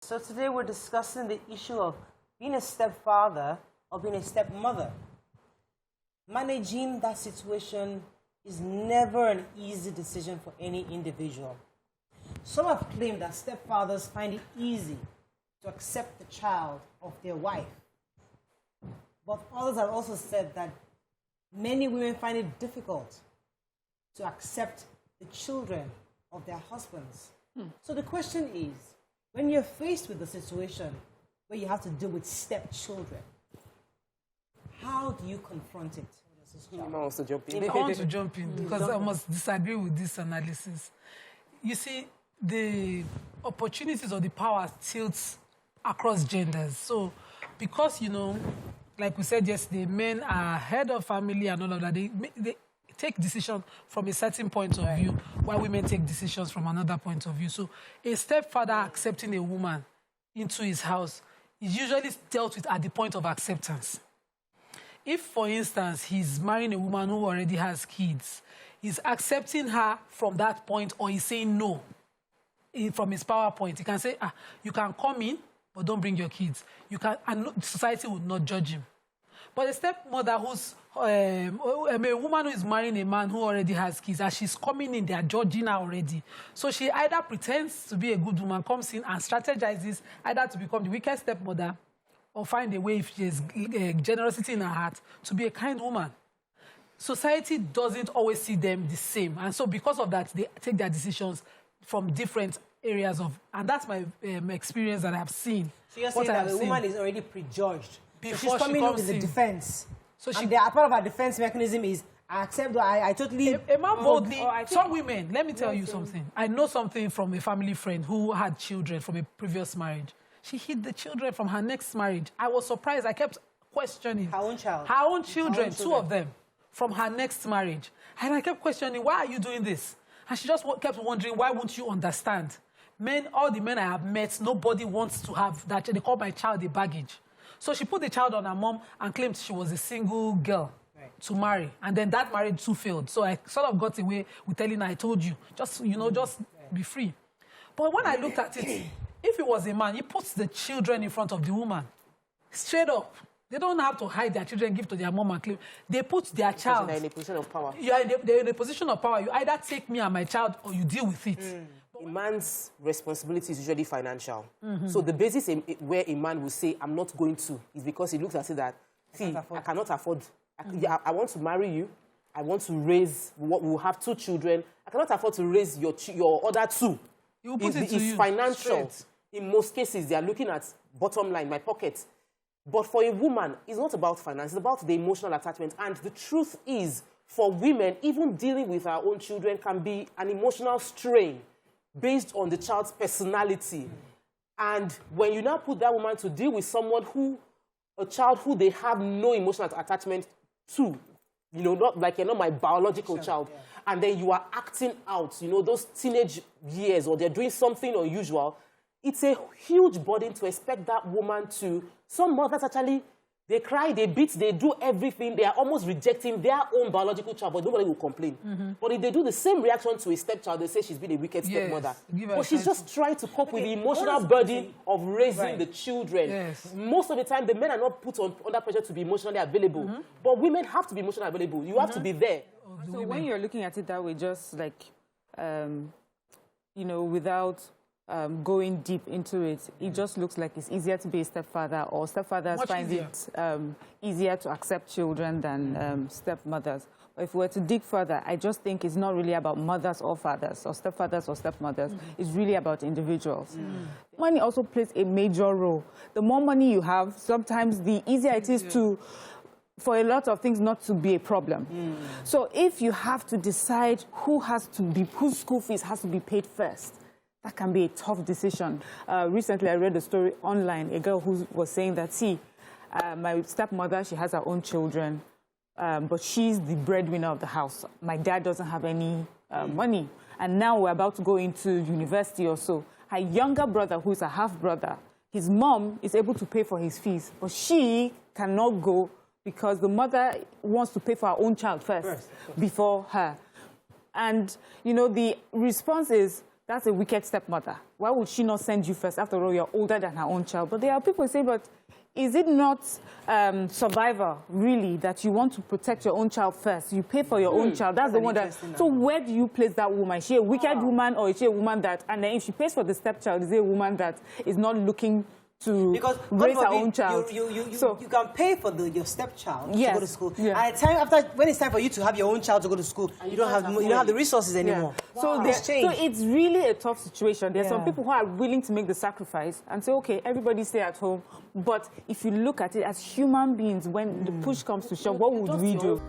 So today we're discussing the issue of being a stepfather or being a stepmother. Managing that situation is never an easy decision for any individual. Some have claimed that stepfathers find it easy to accept the child of their wife. But others have also said that many women find it difficult to accept the children of their husbands. So the question is, when you're faced with a situation where you have to deal with stepchildren, how do you confront it? I want to jump in. I want to jump in because I must disagree with this analysis. You see, the opportunities or the power tilts across genders. So because, like we said yesterday, men are head of family and all of that, they take decisions from a certain point of view, while women take decisions from another point of view. So a stepfather accepting a woman into his house is usually dealt with at the point of acceptance. If, for instance, he's marrying a woman who already has kids, he's accepting her from that point, or he's saying no from his power point. He can say, you can come in, but don't bring your kids. You can, and society would not judge him. But a stepmother who's a woman who is marrying a man who already has kids, as she's coming in, they are judging her already. So she either pretends to be a good woman, comes in and strategizes either to become the wicked stepmother or find a way, if she has generosity in her heart, to be a kind woman. Society doesn't always see them the same. And so because of that, they take their decisions from different areas of... And that's my experience that I've seen. So you're saying that the woman is already prejudged. Before she's coming in with the defense. So and part of our defense mechanism is, I accept, I totally... A man boldly... Some women, let me tell you something. I know something from a family friend who had children from a previous marriage. She hid the children from her next marriage. I was surprised. I kept questioning. Her own child? Her own children, two of them, from her next marriage. And I kept questioning, why are you doing this? And she just kept wondering, why won't you understand? Men, all the men I have met, nobody wants to have that. They call my child a baggage. So she put the child on her mom and claimed she was a single girl to marry. And then that marriage too failed. So I sort of got away with telling her, I told you, just, just be free. But when I looked at it, if it was a man, he puts the children in front of the woman. Straight up. They don't have to hide their children, give to their mom and claim. They put their child... They're in a position of power. They're in a position of power. You either take me and my child or you deal with it. A man's responsibility is usually financial. So the basis where a man will say, I'm not going to, is because he looks at it that, see, I cannot afford. I want to marry you. I want to raise, we'll have 2 children. I cannot afford to raise your other 2. You will put it to you financial. Straight. In most cases, they are looking at bottom line, my pocket. But for a woman, it's not about finance. It's about the emotional attachment. And the truth is, for women, even dealing with our own children can be an emotional strain based on the child's personality. And when you now put that woman to deal with someone a child who they have no emotional attachment to, not like you're not my biological child, and then you are acting out, those teenage years, or they're doing something unusual, it's a huge burden to expect that woman to... Some mothers actually, they cry, they beat, they do everything. They are almost rejecting their own biological child, but nobody will complain. But if they do the same reaction to a stepchild, they say she's been a wicked stepmother. But she's just trying to cope with the emotional burden of raising the children. Most of the time, the men are not put under pressure to be emotionally available. But women have to be emotionally available. You have to be there. So when you're looking at it that way, just like, without... going deep into it, it just looks like it's easier to be a stepfather, or stepfathers find it easier to accept children than stepmothers. But if we were to dig further, I just think it's not really about mothers or fathers, or stepfathers or stepmothers. It's really about individuals. Money also plays a major role. The more money you have, sometimes the easier it is for a lot of things not to be a problem. So if you have to decide whose school fees has to be paid first, that can be a tough decision. Recently, I read a story online, a girl who was saying that, see, my stepmother, she has her own children, but she's the breadwinner of the house. My dad doesn't have any money. And now we're about to go into university or so. Her younger brother, who's a half-brother, his mom is able to pay for his fees, but she cannot go because the mother wants to pay for her own child first. Before her. And, the response is, that's a wicked stepmother. Why would she not send you first? After all, you're older than her own child. But there are people who say, but is it not survivor, really, that you want to protect your own child first? You pay for your own child. That's the one that... So where do you place that woman? Is she a wicked woman, or is she a woman that... And then if she pays for the stepchild, is it a woman that is not looking to raise her own child? You can pay for your stepchild to go to school. Yeah. At the time, when it's time for you to have your own child to go to school, you don't have the resources anymore. Yeah. So it's really a tough situation. There are some people who are willing to make the sacrifice and say, okay, everybody stay at home. But if you look at it as human beings, when the push comes to shove, what would we do?